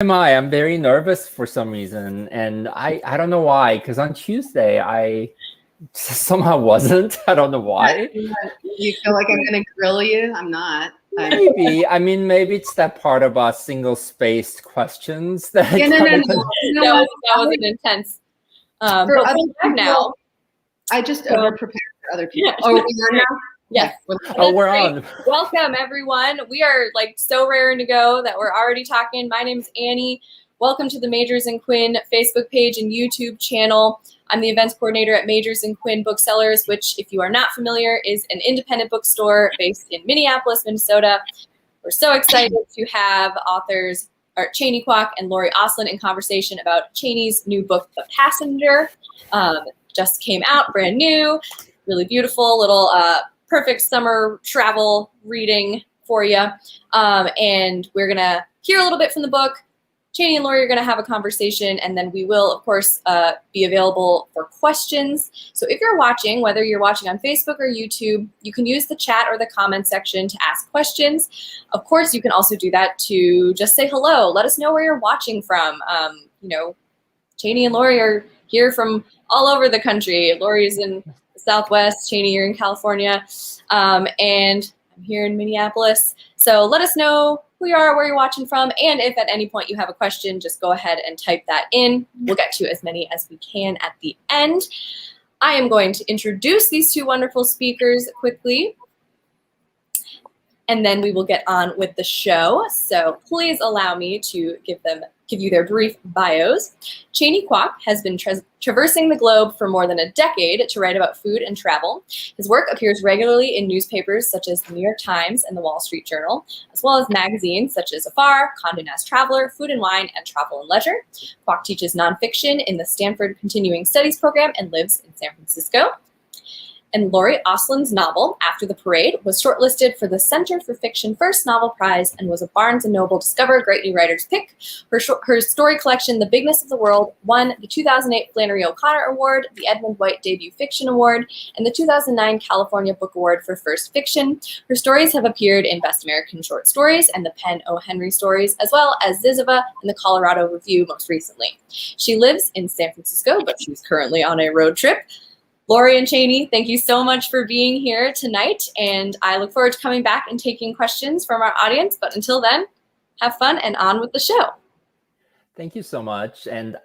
Am I? I'm very nervous for some reason, and I don't know why. Because on Tuesday I somehow wasn't. I don't know why. You feel like I'm going to grill you? I'm not. Maybe. I mean, maybe it's that part about single-spaced questions that Yeah, no. That was an intense. For but other we have people, now. I just over-prepared for other people. Yeah. Oh, we are now? Yes. Oh, we're on. Welcome, everyone. We are like so raring to go that we're already talking. My name is Annie. Welcome to the Majors and Quinn Facebook page and YouTube channel. I'm the events coordinator at Majors and Quinn Booksellers, which, if you are not familiar, is an independent bookstore based in Minneapolis, Minnesota. We're so excited to have authors Chaney Kwak and Lori Ostlund in conversation about Chaney's new book, The Passenger. Just came out, brand new, really beautiful, little perfect summer travel reading for you. And we're going to hear a little bit from the book. Chaney and Lori are going to have a conversation, and then we will, of course, be available for questions. So if you're watching, whether you're watching on Facebook or YouTube, you can use the chat or the comment section to ask questions. Of course, you can also do that to just say hello. Let us know where you're watching from. Chaney and Lori are here from all over the country. Lori's in the Southwest, Chaney, you're in California, and I'm here in Minneapolis. So let us know who you are, where you're watching from, and if at any point you have a question, just go ahead and type that in. We'll get to as many as we can at the end. I am going to introduce these two wonderful speakers quickly, and then we will get on with the show. So please allow me to give you their brief bios. Chaney Kwak has been traversing the globe for more than a decade to write about food and travel. His work appears regularly in newspapers such as the New York Times and the Wall Street Journal, as well as magazines such as Afar, Condé Nast Traveler, Food and Wine, and Travel and Leisure. Kwak teaches nonfiction in the Stanford Continuing Studies program and lives in San Francisco. And Lori Ostlund's novel, After the Parade, was shortlisted for the Center for Fiction First Novel Prize and was a Barnes & Noble Discover Great New Writers pick. Her story collection, The Bigness of the World, won the 2008 Flannery O'Connor Award, the Edmund White Debut Fiction Award, and the 2009 California Book Award for First Fiction. Her stories have appeared in Best American Short Stories and the Penn O. Henry Stories, as well as Ziziva and the Colorado Review most recently. She lives in San Francisco, but she's currently on a road trip. Lori and Chaney, thank you so much for being here tonight, and I look forward to coming back and taking questions from our audience. But until then, have fun and on with the show. Thank you so much. And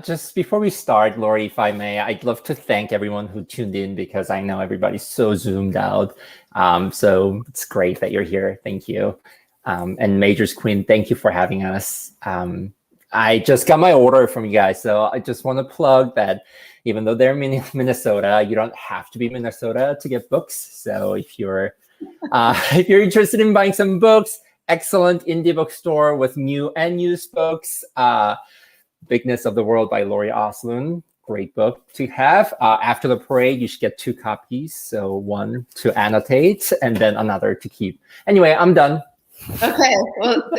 just before we start, Lori, if I may, I'd love to thank everyone who tuned in because I know everybody's so zoomed out. So it's great that you're here. Thank you. And Majors Quinn, thank you for having us. I just got my order from you guys, so I just want to plug that even though they're in Minnesota, you don't have to be Minnesota to get books. So if you're interested in buying some books, excellent indie bookstore with new and used books. Bigness of the World by Lori Ostlund, great book to have. After the Parade, you should get 2 copies. So one to annotate and then another to keep. Anyway, I'm done. Okay. Well,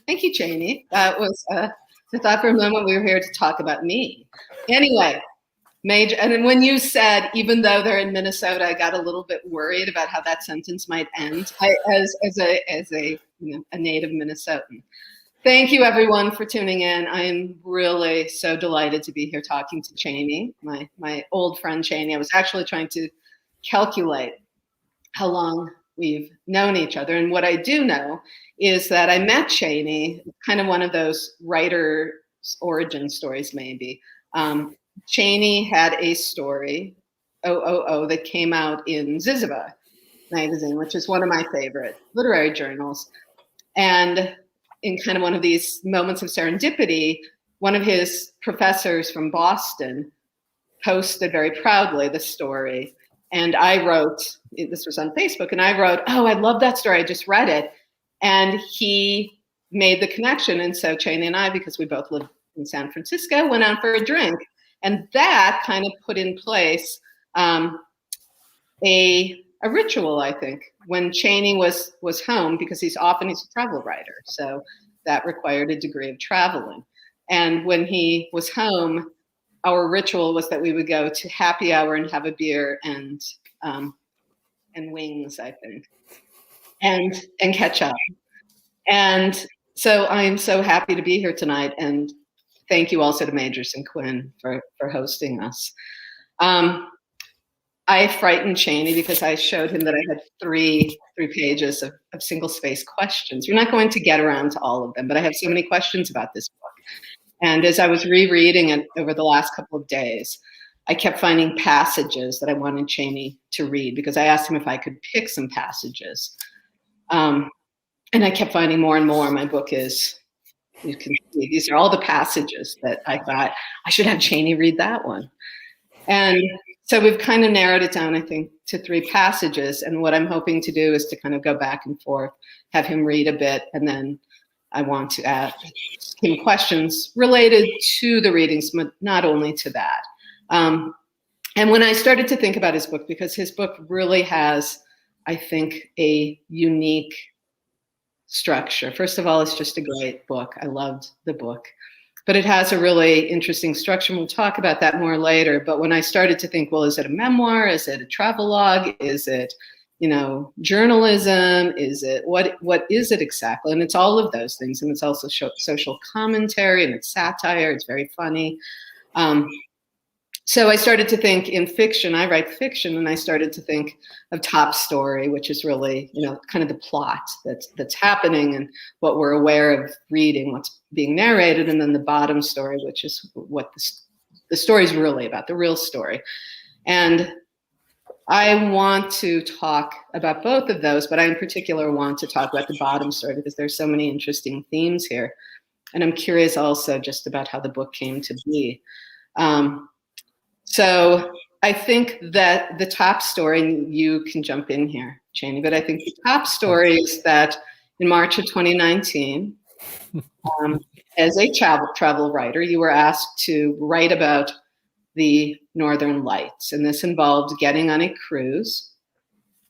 thank you, Chaney. That was, I thought for a moment we were here to talk about me. Anyway. Major, and then when you said, even though they're in Minnesota, I got a little bit worried about how that sentence might end. As a native Minnesotan. Thank you, everyone, for tuning in. I am really so delighted to be here talking to Chaney, my old friend Chaney. I was actually trying to calculate how long we've known each other, and what I do know is that I met Chaney, kind of one of those writer's origin stories, maybe. Chaney had a story, that came out in Ziziva magazine, which is one of my favorite literary journals. And in kind of one of these moments of serendipity, one of his professors from Boston posted very proudly the story. And I wrote, this was on Facebook, and I wrote, "Oh, I love that story. I just read it." And he made the connection. And so Chaney and I, because we both live in San Francisco, went out for a drink. And that kind of put in place a ritual, I think, when Chaney was home, because he's a travel writer. So that required a degree of traveling. And when he was home, our ritual was that we would go to happy hour and have a beer and wings, I think, and catch up. And So I am so happy to be here tonight, and thank you also to Majors and Quinn for hosting us. I frightened Chaney because I showed him that I had three pages of single-spaced questions. You're not going to get around to all of them, but I have so many questions about this book. And as I was rereading it over the last couple of days, I kept finding passages that I wanted Chaney to read because I asked him if I could pick some passages. And I kept finding more and more. My book is, you can see, these are all the passages that I thought I should have Chaney read that one. And so we've kind of narrowed it down, I think, to 3 passages. And what I'm hoping to do is to kind of go back and forth, have him read a bit, and then I want to ask him questions related to the readings, but not only to that. And when I started to think about his book, because his book really has, I think, a unique structure. First of all, it's just a great book. I loved the book. But it has a really interesting structure, and we'll talk about that more later. But when I started to think, well, is it a memoir? Is it a travelogue? Is it, journalism? Is it, what is it exactly? And it's all of those things. And it's also social commentary, and it's satire. It's very funny. So I started to think in fiction. I write fiction, and I started to think of top story, which is really, kind of the plot that's happening and what we're aware of reading, what's being narrated, and then the bottom story, which is what the story is really about, the real story. And I want to talk about both of those, but I in particular want to talk about the bottom story because there's so many interesting themes here. And I'm curious also just about how the book came to be. So I think that the top story, and you can jump in here, Chaney, but I think the top story is that in March of 2019, as a travel writer, you were asked to write about the Northern Lights. And this involved getting on a cruise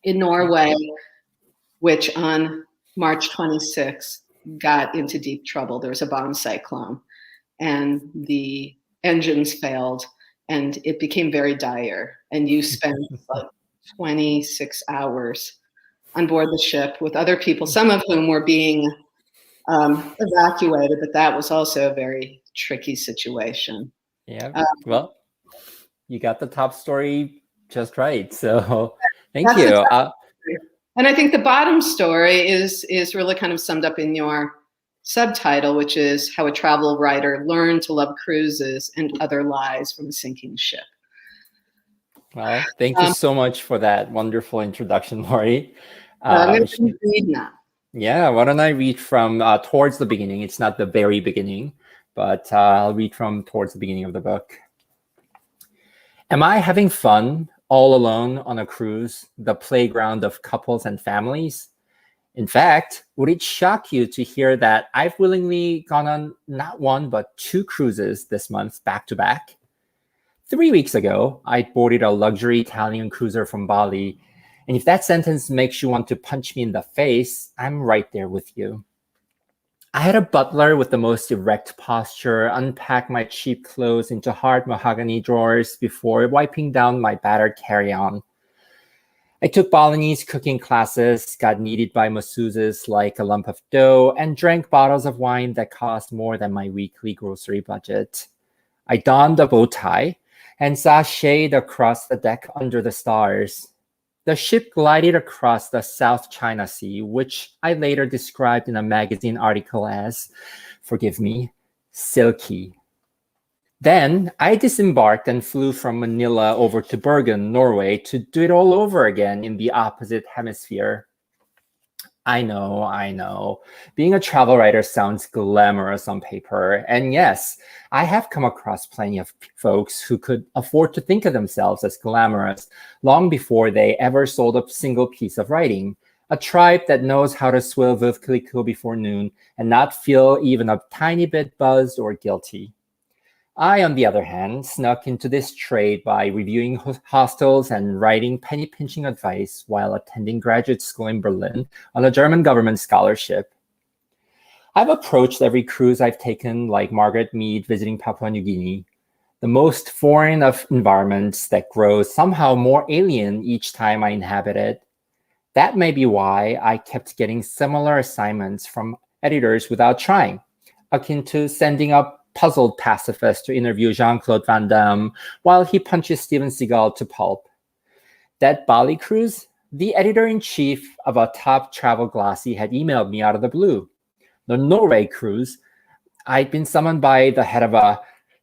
in Norway, which on March 26th got into deep trouble. There was a bomb cyclone, and the engines failed. And it became very dire. And you spent like 26 hours on board the ship with other people, some of whom were being evacuated, but that was also a very tricky situation. Yeah, well, you got the top story just right. So thank you. And I think the bottom story is really kind of summed up in your subtitle, which is How a Travel Writer Learned to Love Cruises and Other Lies from a Sinking Ship. Well, thank you so much for that wonderful introduction, Lori. I'm going to read now. Yeah, why don't I read from towards the beginning? It's not the very beginning, but I'll read from towards the beginning of the book. Am I having fun all alone on a cruise, the playground of couples and families? In fact, would it shock you to hear that I've willingly gone on not 1, but 2 cruises this month back to back? 3 weeks ago, I boarded a luxury Italian cruiser from Bali. And if that sentence makes you want to punch me in the face, I'm right there with you. I had a butler with the most erect posture unpack my cheap clothes into hard mahogany drawers before wiping down my battered carry-on. I took Balinese cooking classes, got kneaded by masseuses like a lump of dough, and drank bottles of wine that cost more than my weekly grocery budget. I donned a bow tie and sashayed across the deck under the stars. The ship glided across the South China Sea, which I later described in a magazine article as, forgive me, silky. Then I disembarked and flew from Manila over to Bergen, Norway, to do it all over again in the opposite hemisphere. I know. Being a travel writer sounds glamorous on paper. And yes, I have come across plenty of folks who could afford to think of themselves as glamorous long before they ever sold a single piece of writing. A tribe that knows how to swill Veuve Clicquot before noon and not feel even a tiny bit buzzed or guilty. I, on the other hand, snuck into this trade by reviewing hostels and writing penny-pinching advice while attending graduate school in Berlin on a German government scholarship. I've approached every cruise I've taken like Margaret Mead visiting Papua New Guinea, the most foreign of environments that grows somehow more alien each time I inhabit it. That may be why I kept getting similar assignments from editors without trying, akin to sending a puzzled pacifist to interview Jean-Claude Van Damme while he punches Steven Seagal to pulp. That Bali cruise, the editor-in-chief of a top travel glossy had emailed me out of the blue. The Norway cruise, I'd been summoned by the head of a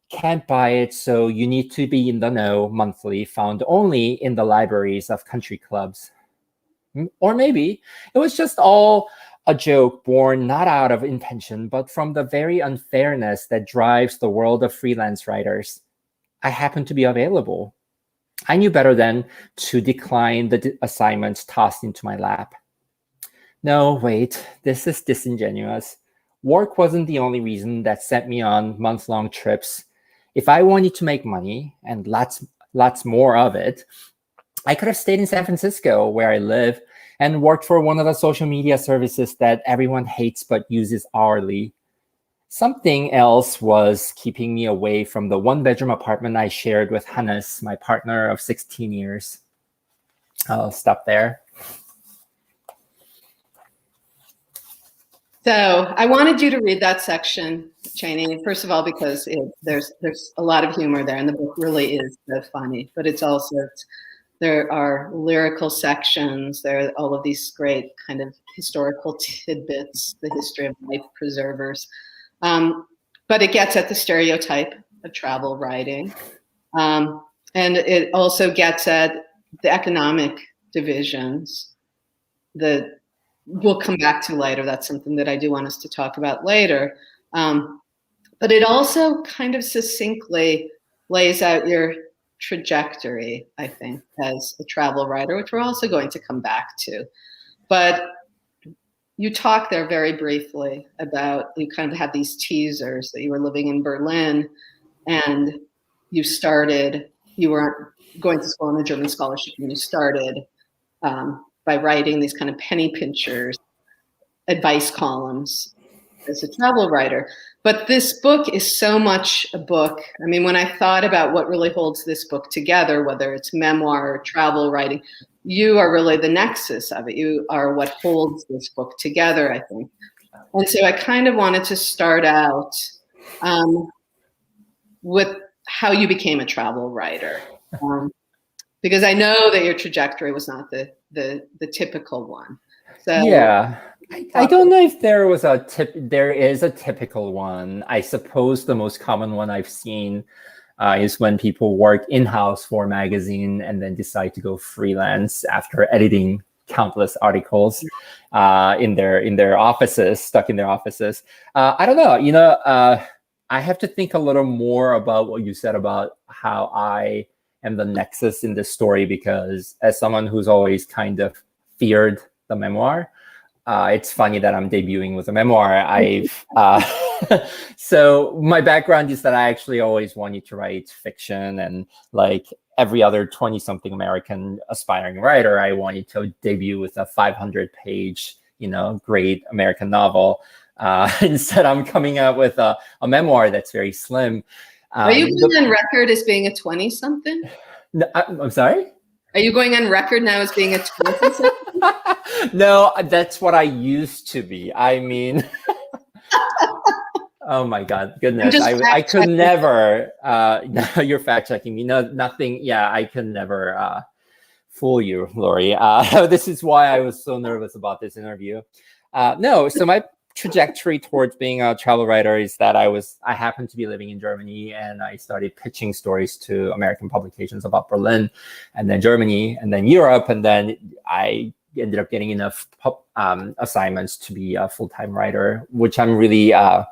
can't buy it, so you need to be in the know monthly, found only in the libraries of country clubs. Or maybe it was just all a joke born not out of intention, but from the very unfairness that drives the world of freelance writers. I happened to be available. I knew better than to decline the assignments tossed into my lap. No, wait, this is disingenuous. Work wasn't the only reason that sent me on month-long trips. If I wanted to make money, and lots more of it, I could have stayed in San Francisco, where I live, and worked for one of the social media services that everyone hates but uses hourly. Something else was keeping me away from the one-bedroom apartment I shared with Hannes, my partner of 16 years. I'll stop there. So I wanted you to read that section, Chaney, first of all, because there's a lot of humor there, and the book really is so funny, but it's also, there are lyrical sections, there are all of these great kind of historical tidbits, the history of life preservers. But it gets at the stereotype of travel writing. And it also gets at the economic divisions that we'll come back to later. That's something that I do want us to talk about later. But it also kind of succinctly lays out your trajectory, I think, as a travel writer, which we're also going to come back to. But you talk there very briefly about, you kind of had these teasers that you were living in Berlin and you were going to school on a German scholarship, and you started by writing these kind of penny pinchers, advice columns as a travel writer. But this book is so much a book. I mean, when I thought about what really holds this book together, whether it's memoir or travel writing, you are really the nexus of it. You are what holds this book together, I think. And so I kind of wanted to start out with how you became a travel writer. Because I know that your trajectory was not the typical one. So yeah, I don't know if there is a typical one. I suppose the most common one I've seen is when people work in-house for a magazine and then decide to go freelance after editing countless articles in their offices, stuck in their offices. I don't know, I have to think a little more about what you said about how I am the nexus in this story, because as someone who's always kind of feared the memoir, it's funny that I'm debuting with a memoir. So my background is that I actually always wanted to write fiction, and like every other 20-something American aspiring writer, I wanted to debut with a 500-page, great American novel. Instead, I'm coming out with a memoir that's very slim. Are you going on record as being a 20-something? No, I'm sorry? Are you going on record now as being a 20-something? No, that's what I used to be. I mean, oh my goodness. I could never, no, you're fact checking me. No, nothing. Yeah, I can never fool you, Lori. This is why I was so nervous about this interview. No, so my trajectory towards being a travel writer is that I happened to be living in Germany, and I started pitching stories to American publications about Berlin, and then Germany, and then Europe, and then I ended up getting enough assignments to be a full-time writer, which I'm really I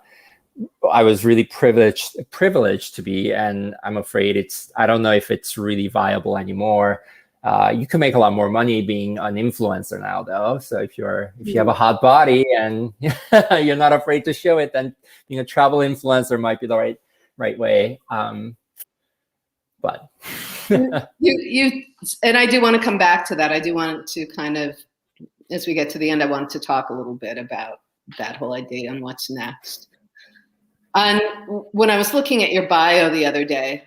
was really privileged to be, and I'm afraid I don't know if it's really viable anymore. You can make a lot more money being an influencer now, though. So if you have a hot body and you're not afraid to show it, then being a travel influencer might be the right way. But you and I do want to come back to that. I do want to kind of, as we get to the end, I want to talk a little bit about that whole idea and what's next. And when I was looking at your bio the other day,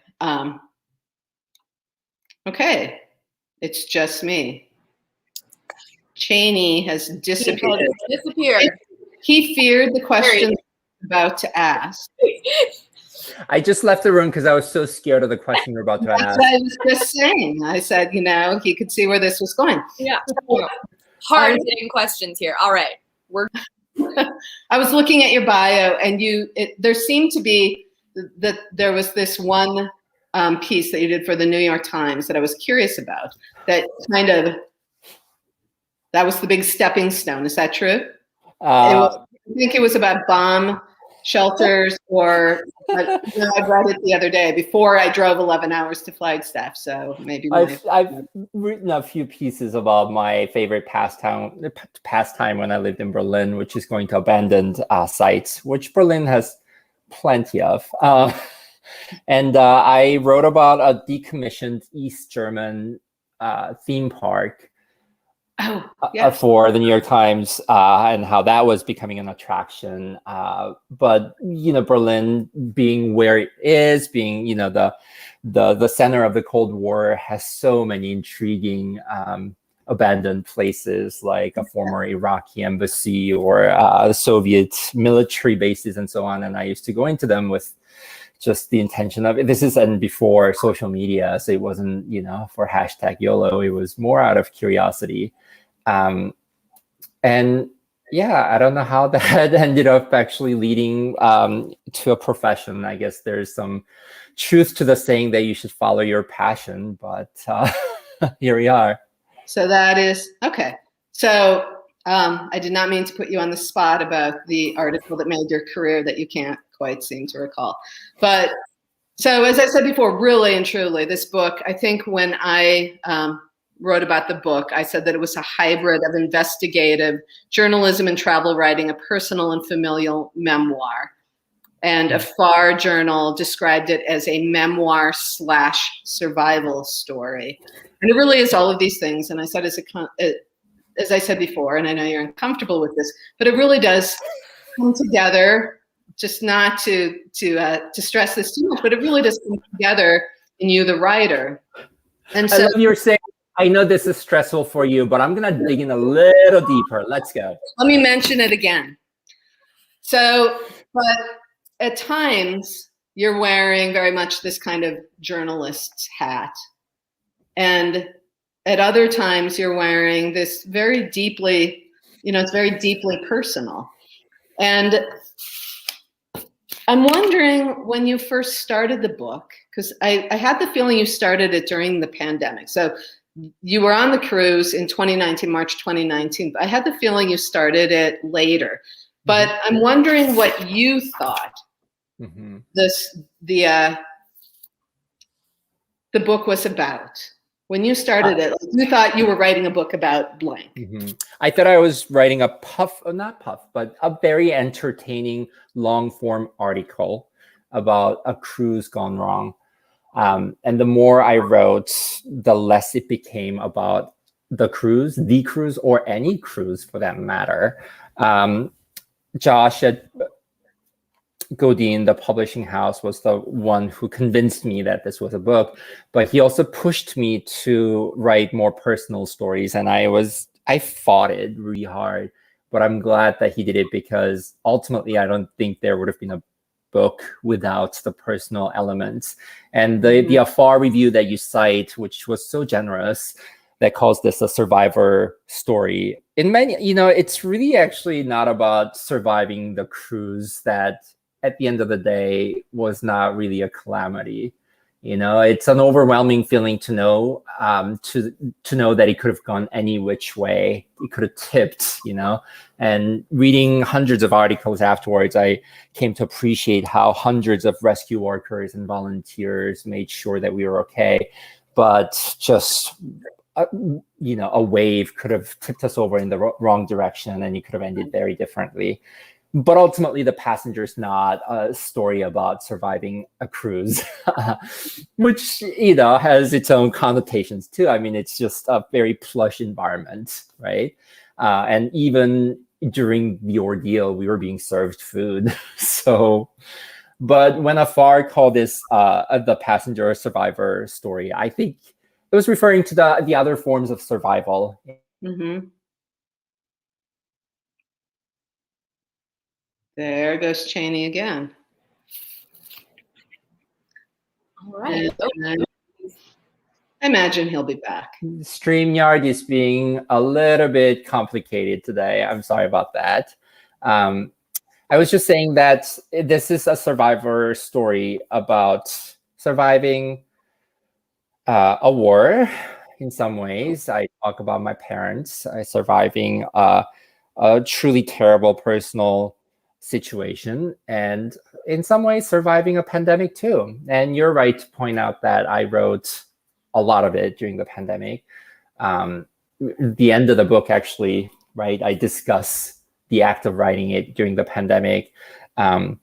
okay, it's just me. Chaney has disappeared. he feared the question about to ask. I just left the room because I was so scared of the question you're about to That's ask. what I was just saying. I said, he could see where this was going. Yeah. Hard hitting questions here. All right. I was looking at your bio, and there seemed to be that there was this one piece that you did for the New York Times that I was curious about. That was the big stepping stone. Is that true? I think it was about bomb shelters, I read it the other day before I drove 11 hours to Flagstaff. So maybe I've written a few pieces about my favorite pastime when I lived in Berlin, which is going to abandoned sites, which Berlin has plenty of. And I wrote about a decommissioned East German theme park for the New York Times, and how that was becoming an attraction. But Berlin being where it is, being the center of the Cold War, has so many intriguing abandoned places, like a former Iraqi embassy or Soviet military bases and so on. And I used to go into them with just the intention of this is and before social media, so it wasn't for hashtag YOLO. It was more out of curiosity. And yeah, I don't know how that ended up actually leading to a profession. I guess there's some truth to the saying that you should follow your passion, but here we are. So that is okay. So I did not mean to put you on the spot about the article that made your career that you can't quite seem to recall. But so as I said before, really and truly, this book, I think when I wrote about the book, I said that it was a hybrid of investigative journalism and travel writing, a personal and familial memoir. And a Far journal described it as a memoir / survival story. And it really is all of these things. And I said, as I said before, and I know you're uncomfortable with this, but it really does come together, just not to stress this too much, but it really does come together in you, the writer. And so you're saying, I know this is stressful for you, but I'm going to dig in a little deeper. Let's go. Let me mention it again. So, but at times you're wearing very much this kind of journalist's hat. And at other times you're wearing this very deeply, it's very deeply personal. And I'm wondering, when you first started the book, because I had the feeling you started it during the pandemic. So you were on the cruise in 2019, March 2019. I had the feeling you started it later. But I'm wondering what you thought the book was about. When you started it, you thought you were writing a book about blank. I thought I was writing a very entertaining long form article about a cruise gone wrong. And the more I wrote, the less it became about the cruise, or any cruise for that matter. Josh at Godine, the publishing house, was the one who convinced me that this was a book, but he also pushed me to write more personal stories. And I fought it really hard, but I'm glad that he did it, because ultimately I don't think there would have been a book without the personal elements. And the Afar review that you cite, which was so generous, that calls this a survivor story. In many, it's really actually not about surviving the cruise that at the end of the day was not really a calamity. It's an overwhelming feeling to know that it could have gone any which way. It could have tipped, and reading hundreds of articles afterwards, I came to appreciate how hundreds of rescue workers and volunteers made sure that we were okay. But just, a wave could have tipped us over in the wrong direction, and it could have ended very differently. But ultimately, The Passenger's not a story about surviving a cruise, which, has its own connotations too. I mean, it's just a very plush environment, right? And even during the ordeal, we were being served food. But when Afar called this The Passenger survivor story, I think it was referring to the other forms of survival. There goes Chaney again. All right. And I imagine he'll be back. StreamYard is being a little bit complicated today. I'm sorry about that. I was just saying that this is a survivor story about surviving a war in some ways. I talk about my parents surviving a truly terrible personal situation, and in some ways surviving a pandemic too. And you're right to point out that I wrote a lot of it during the pandemic. The end of the book, actually, right, I discuss the act of writing it during the pandemic. And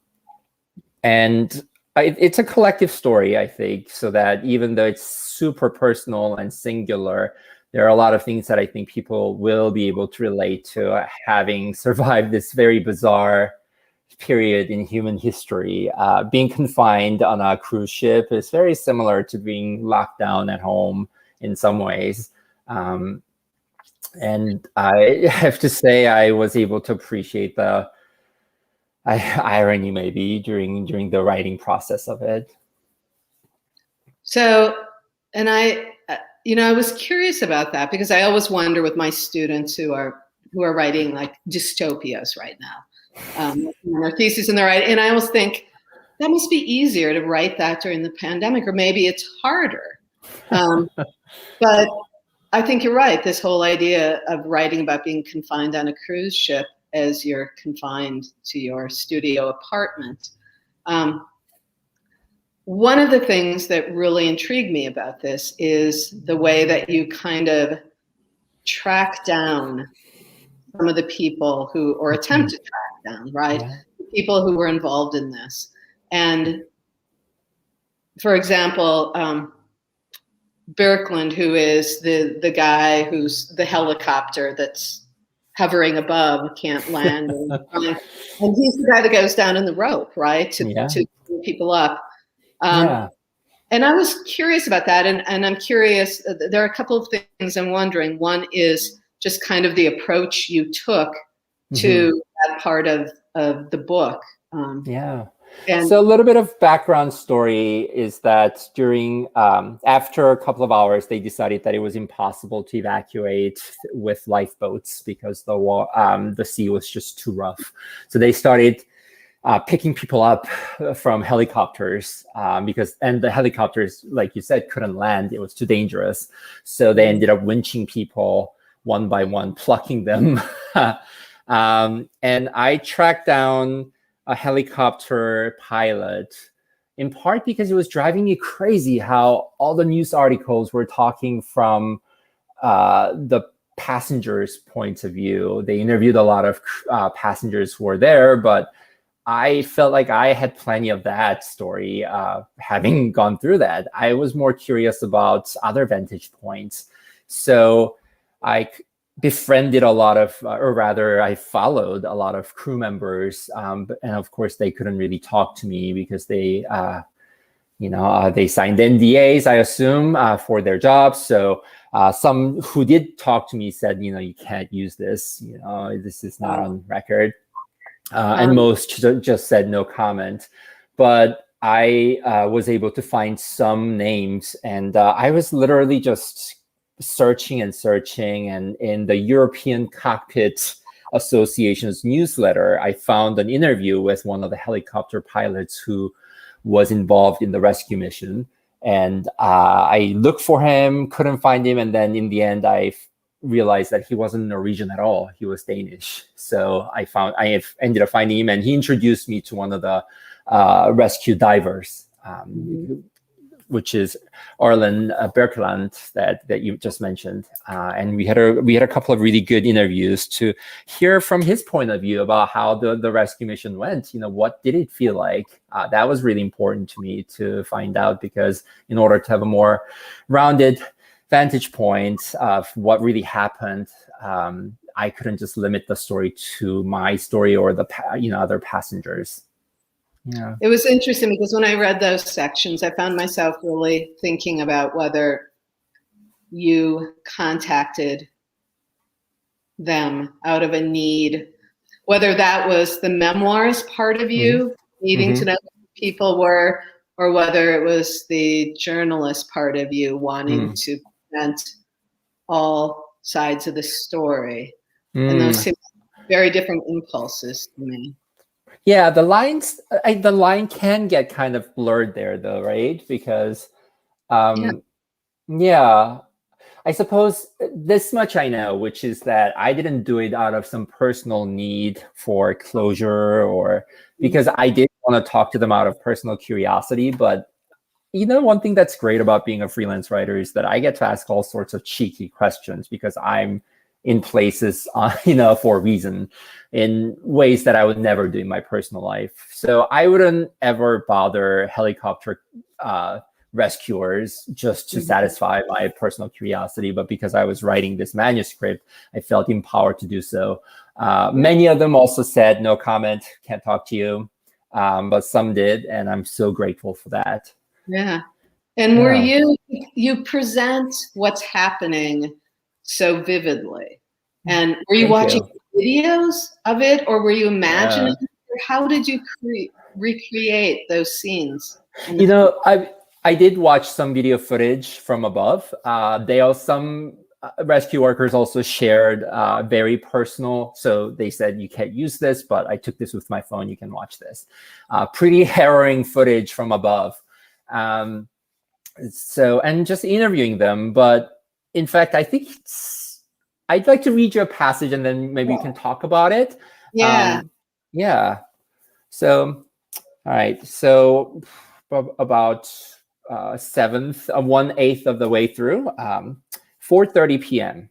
it's a collective story, I think, so that even though it's super personal and singular, there are a lot of things that I think people will be able to relate to, having survived this very bizarre period in human history. Being confined on a cruise ship is very similar to being locked down at home in some ways. And I have to say, I was able to appreciate the irony maybe during the writing process of it. So, and I was curious about that because I always wonder with my students who are writing like dystopias right now, their thesis and their writing, and I always think that must be easier to write that during the pandemic, or maybe it's harder. But I think you're right. This whole idea of writing about being confined on a cruise ship as you're confined to your studio apartment. One of the things that really intrigued me about this is the way that you kind of track down some of the people who, or attempt to track down, right? Yeah. People who were involved in this. And for example, Birkeland, who is the guy who's the helicopter that's hovering above, can't land, and he's the guy that goes down in the rope, right, to pull people up. And I was curious about that, and I'm curious. There are a couple of things I'm wondering. One is just kind of the approach you took to that part of the book. And so a little bit of background story is that during, after a couple of hours, they decided that it was impossible to evacuate with lifeboats because the sea was just too rough. So they started picking people up from helicopters and the helicopters, like you said, couldn't land. It was too dangerous. So they ended up winching people one by one, plucking them. And I tracked down a helicopter pilot, in part because it was driving me crazy how all the news articles were talking from the passengers' points of view. They interviewed a lot of passengers who were there, but I felt like I had plenty of that story, having gone through that. I was more curious about other vantage points. So I befriended a lot of, or rather I followed a lot of crew members. And of course they couldn't really talk to me because they signed NDAs, I assume, for their jobs. So some who did talk to me said, you can't use this, this is not on record. And most just said no comment. But I was able to find some names, and I was literally just searching, and in the European Cockpit Association's newsletter, I found an interview with one of the helicopter pilots who was involved in the rescue mission. And I looked for him, couldn't find him. And then in the end, I realized that he wasn't Norwegian at all. He was Danish. So I ended up finding him, and he introduced me to one of the rescue divers, which is Orland Birkeland that you just mentioned. And we had a couple of really good interviews to hear from his point of view about how the rescue mission went. What did it feel like? That was really important to me to find out, because in order to have a more rounded vantage point of what really happened, I couldn't just limit the story to my story or the other passengers. Yeah. It was interesting because when I read those sections, I found myself really thinking about whether you contacted them out of a need whether that was the memoirs part of you, needing to know who people were, or whether it was the journalist part of you wanting to present all sides of the story. And those seem very different impulses to me. Yeah, the line can get kind of blurred there, though, right? Because, yeah, I suppose this much I know, which is that I didn't do it out of some personal need for closure or because I did want to talk to them out of personal curiosity. But, one thing that's great about being a freelance writer is that I get to ask all sorts of cheeky questions because I'm in places, for a reason, in ways that I would never do in my personal life. So I wouldn't ever bother helicopter rescuers just to satisfy my personal curiosity. But because I was writing this manuscript, I felt empowered to do so. Many of them also said, no comment, can't talk to you. But some did, and I'm so grateful for that. Yeah. And were you present what's happening so vividly? And were you watching videos of it, or were you imagining? Or how did you recreate those scenes? I did watch some video footage from above. Some rescue workers also shared very personal. So they said, you can't use this, but I took this with my phone. You can watch this. Pretty harrowing footage from above. And just interviewing them. But in fact, I think I'd like to read you a passage and then maybe we can talk about it. Yeah. So, all right. So about 1/8 of the way through, 4:30 p.m.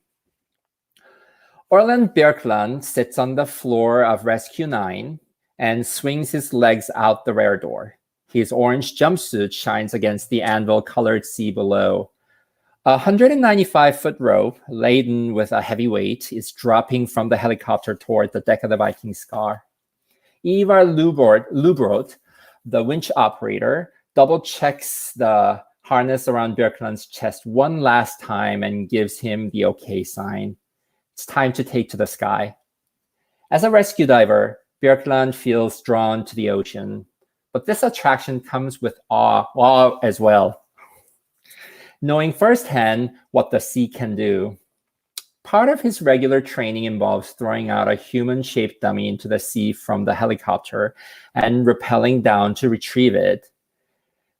Orland Björklund sits on the floor of Rescue 9 and swings his legs out the rear door. His orange jumpsuit shines against the anvil-colored sea below. A 195-foot rope, laden with a heavy weight, is dropping from the helicopter toward the deck of the Viking Scar. Ivar Lubrot, the winch operator, double-checks the harness around Björklund's chest one last time and gives him the okay sign. It's time to take to the sky. As a rescue diver, Björklund feels drawn to the ocean, but this attraction comes with awe as well. Knowing firsthand what the sea can do. Part of his regular training involves throwing out a human-shaped dummy into the sea from the helicopter and rappelling down to retrieve it.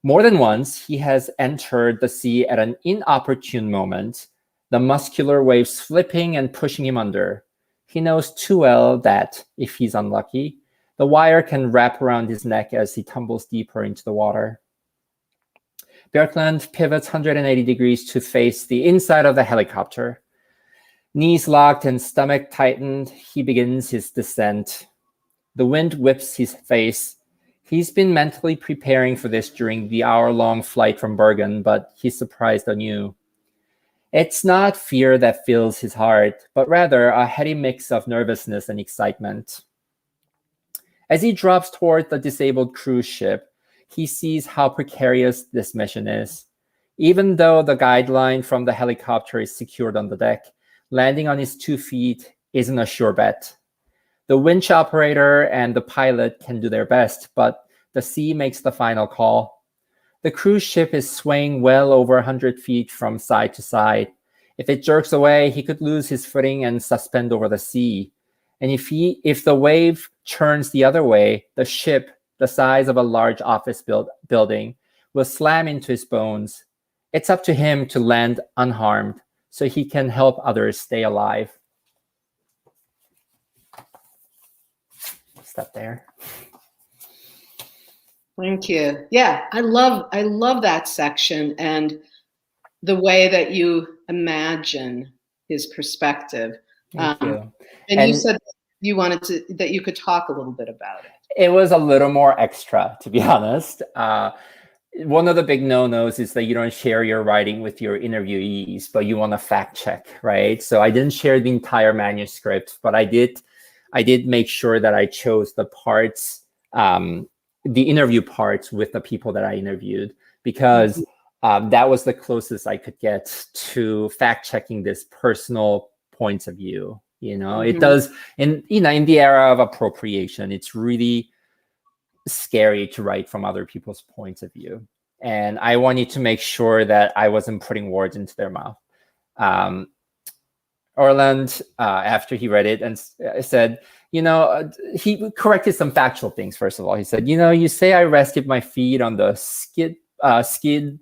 More than once, he has entered the sea at an inopportune moment, the muscular waves flipping and pushing him under. He knows too well that, if he's unlucky, the wire can wrap around his neck as he tumbles deeper into the water. Björklund pivots 180 degrees to face the inside of the helicopter. Knees locked and stomach tightened, he begins his descent. The wind whips his face. He's been mentally preparing for this during the hour-long flight from Bergen, but he's surprised anew. It's not fear that fills his heart, but rather a heady mix of nervousness and excitement. As he drops toward the disabled cruise ship, he sees how precarious this mission is. Even though the guideline from the helicopter is secured on the deck, landing on his 2 feet isn't a sure bet. The winch operator and the pilot can do their best, but the sea makes the final call. The cruise ship is swaying well over 100 feet from side to side. If it jerks away, he could lose his footing and suspend over the sea. And if the wave churns the other way, the ship, the size of a large office building, will slam into his bones. It's up to him to land unharmed so he can help others stay alive. Stop there. Thank you. Yeah, I love that section and the way that you imagine his perspective. Thank you. And you said that you could talk a little bit about it. It was a little more extra, to be honest. One of the big no-nos is that you don't share your writing with your interviewees, but you want to fact check, right? So I didn't share the entire manuscript, but I did make sure that I chose the parts, the interview parts with the people that I interviewed, because that was the closest I could get to fact checking this personal points of view, You know, it does. And, you know, in the era of appropriation, it's really scary to write from other people's points of view. And I wanted to make sure that I wasn't putting words into their mouth. Orland, after he read it, and said, you know, he corrected some factual things. First of all, he said, you know, you say I rested my feet on the skid,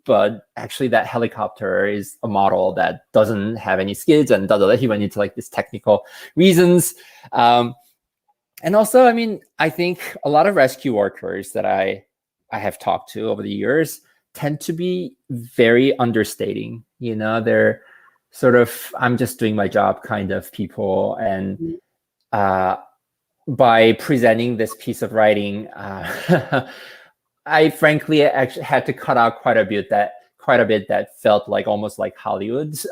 but actually that helicopter is a model that doesn't have any skids, and he went into like this technical reasons. And also, I mean, I think a lot of rescue workers that I have talked to over the years tend to be very understating. You know, they're sort of, I'm just doing my job kind of people. And by presenting this piece of writing, I frankly actually had to cut out quite a bit that felt like almost like Hollywood's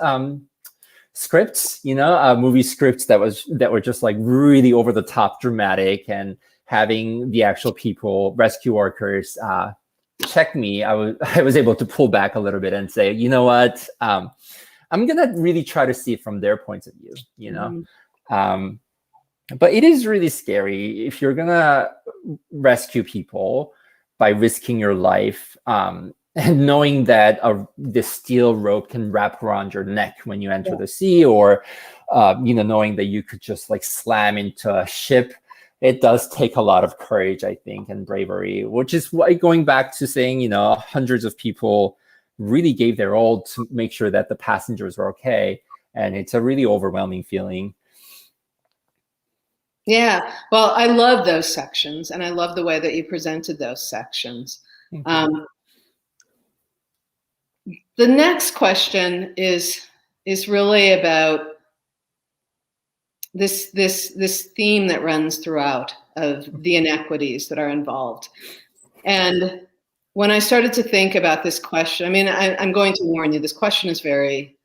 scripts, you know, movie scripts that were just like really over the top dramatic, and having the actual people, rescue workers, check me. I was able to pull back a little bit and say, you know what, I'm gonna really try to see it from their points of view, you know. But it is really scary if you're gonna rescue people by risking your life, and knowing that the steel rope can wrap around your neck when you enter the sea, or you know, knowing that you could just like slam into a ship. It does take a lot of courage, I think, and bravery, which is why, going back to saying, you know, hundreds of people really gave their all to make sure that the passengers were okay. And it's a really overwhelming feeling. Yeah, well, I love those sections, and I love the way that you presented those sections. The next question is really about this theme that runs throughout of the inequities that are involved. And when I started to think about this question, I mean, I'm going to warn you, this question is very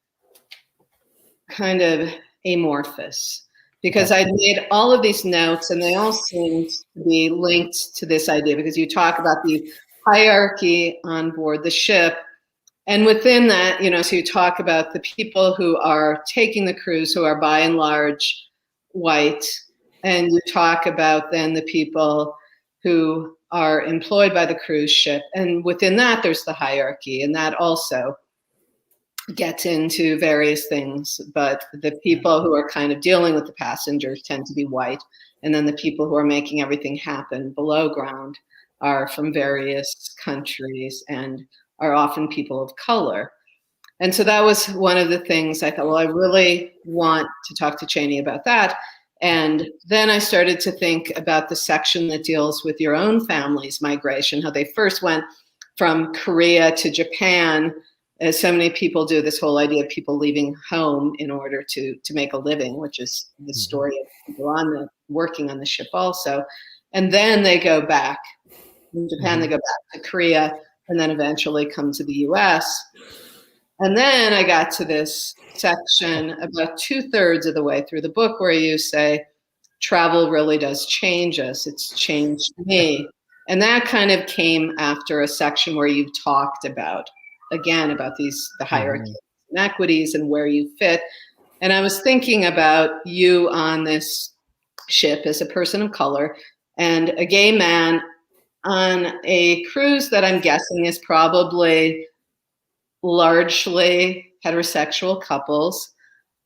kind of amorphous, because I made all of these notes and they all seem to be linked to this idea, because you talk about the hierarchy on board the ship. And within that, you know, so you talk about the people who are taking the cruise, who are by and large white, and you talk about then the people who are employed by the cruise ship. And within that, there's the hierarchy, and that also gets into various things. But the people who are kind of dealing with the passengers tend to be white. And then the people who are making everything happen below ground are from various countries and are often people of color. And so that was one of the things I thought, well, I really want to talk to Chaney about that. And then I started to think about the section that deals with your own family's migration, how they first went from Korea to Japan, as so many people do, this whole idea of people leaving home in order to make a living, which is the story of people working on the ship also. And then they go back. In Japan, they go back to Korea, and then eventually come to the US. And then I got to this section about 2/3 of the way through the book where you say, travel really does change us. It's changed me. And that kind of came after a section where you've talked about, again, about the hierarchy of inequities and where you fit. And I was thinking about you on this ship as a person of color and a gay man on a cruise that I'm guessing is probably largely heterosexual couples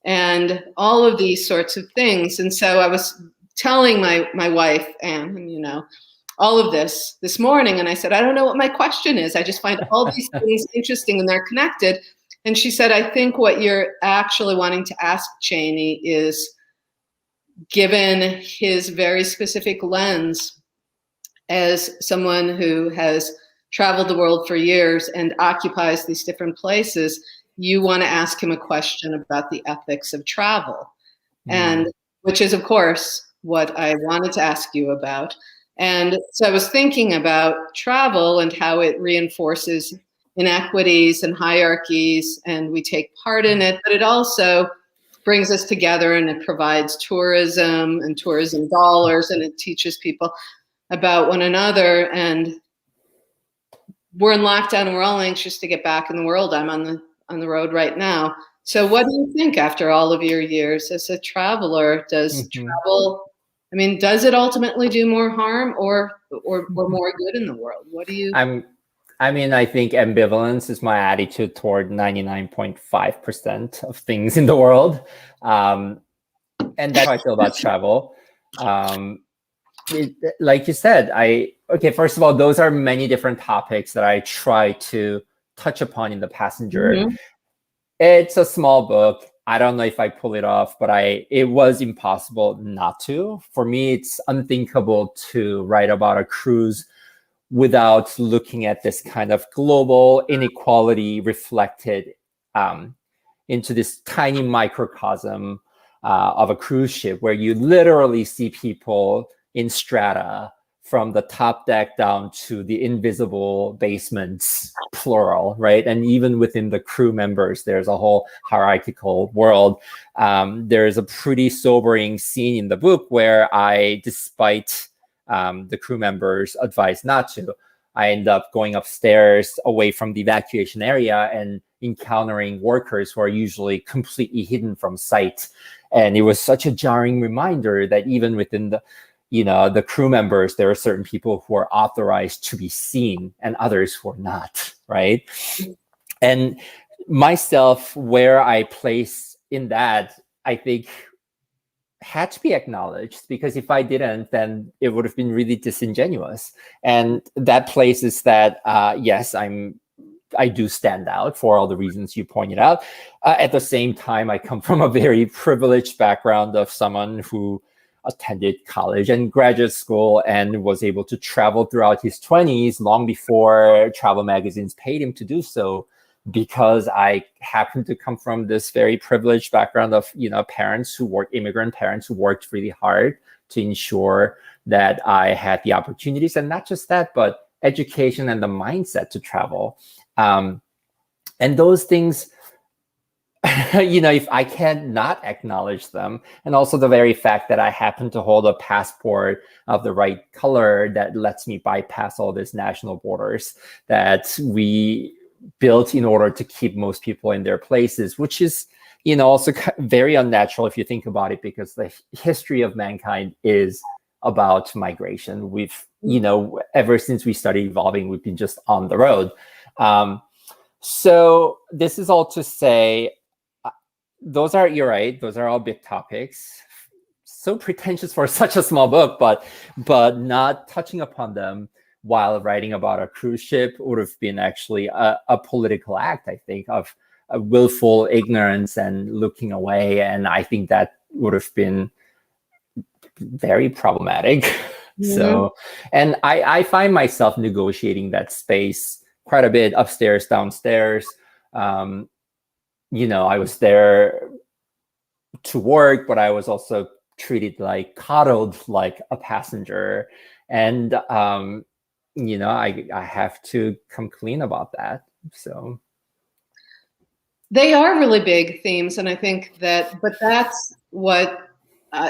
and all of these sorts of things. And so I was telling my wife, Anne, you know, all of this morning, and I said, I don't know what my question is. I just find all these things interesting and they're connected. And she said, I think what you're actually wanting to ask Chaney is, given his very specific lens as someone who has traveled the world for years and occupies these different places, you want to ask him a question about the ethics of travel. And which is, of course, what I wanted to ask you about. And so I was thinking about travel and how it reinforces inequities and hierarchies, and we take part in it, but it also brings us together, and it provides tourism and tourism dollars, and it teaches people about one another. And we're in lockdown and we're all anxious to get back in the world. I'm on the road right now. So what do you think after all of your years as a traveler? Does travel, I mean, does it ultimately do more harm or more good in the world? What do you? I think ambivalence is my attitude toward 99.5% of things in the world. And that's how I feel about travel. Like you said, first of all, those are many different topics that I try to touch upon in The Passenger. Mm-hmm. It's a small book. I don't know if I pull it off, but it was impossible not to. For me, it's unthinkable to write about a cruise without looking at this kind of global inequality reflected into this tiny microcosm of a cruise ship, where you literally see people in strata from the top deck down to the invisible basements, plural, right? And even within the crew members, there's a whole hierarchical world. There's a pretty sobering scene in the book where despite the crew members' advice not to, I end up going upstairs away from the evacuation area and encountering workers who are usually completely hidden from sight. And it was such a jarring reminder that even within the crew members, there are certain people who are authorized to be seen and others who are not, right? And myself, where I place in that, I think had to be acknowledged, because if I didn't, then it would have been really disingenuous. And that place is that, yes, I do stand out for all the reasons you pointed out. At the same time, I come from a very privileged background of someone who attended college and graduate school and was able to travel throughout his 20s long before travel magazines paid him to do so, because I happen to come from this very privileged background of, immigrant parents who worked really hard to ensure that I had the opportunities, and not just that, but education and the mindset to travel. And those things, if I can't not acknowledge them, and also the very fact that I happen to hold a passport of the right color that lets me bypass all these national borders that we built in order to keep most people in their places, which is, also very unnatural if you think about it, because the history of mankind is about migration. We've, ever since we started evolving, we've been just on the road. So this is all to say, you're right, those are all big topics. So pretentious for such a small book, but not touching upon them while writing about a cruise ship would have been actually a political act, I think, of a willful ignorance and looking away. And I think that would have been very problematic. Mm-hmm. So, and I find myself negotiating that space quite a bit, upstairs, downstairs. I was there to work, but I was also coddled like a passenger. And, I have to come clean about that. So they are really big themes. And I think but that's what,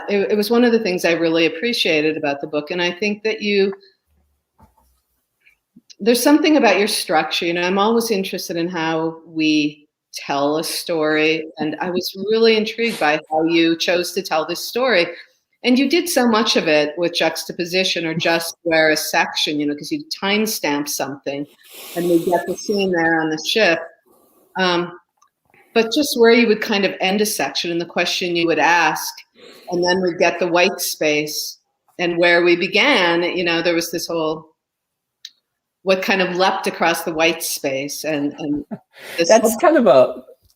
it was one of the things I really appreciated about the book. And I think that there's something about your structure. I'm always interested in how we tell a story. And I was really intrigued by how you chose to tell this story. And you did so much of it with juxtaposition, or just where a section, because you timestamp something and we get the scene there on the ship. But just where you would kind of end a section and the question you would ask, and then we'd get the white space, and where we began, there was this whole, what kind of leapt across the white space. And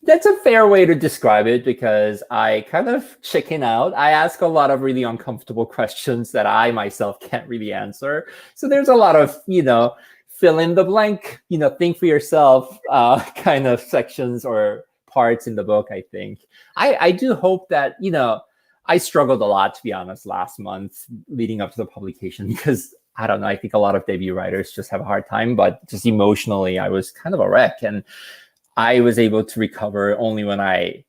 that's a fair way to describe it, because I kind of chicken out. I ask a lot of really uncomfortable questions that I myself can't really answer. So there's a lot of, fill in the blank, think for yourself kind of sections or parts in the book, I think. I do hope that, I struggled a lot, to be honest, last month leading up to the publication, because I don't know, I think a lot of debut writers just have a hard time, but just emotionally, I was kind of a wreck. And I was able to recover only when I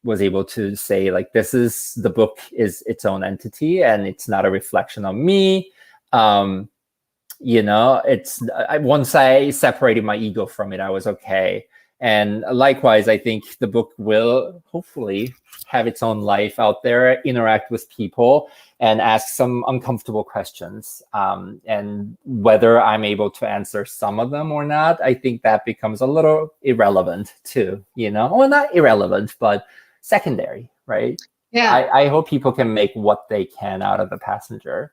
was able to say, the book is its own entity and it's not a reflection of me. Once I separated my ego from it, I was okay. And likewise, I think the book will hopefully have its own life out there, interact with people, and ask some uncomfortable questions. And whether I'm able to answer some of them or not, I think that becomes a little irrelevant too, Well, not irrelevant, but secondary, right? Yeah. I hope people can make what they can out of The Passenger.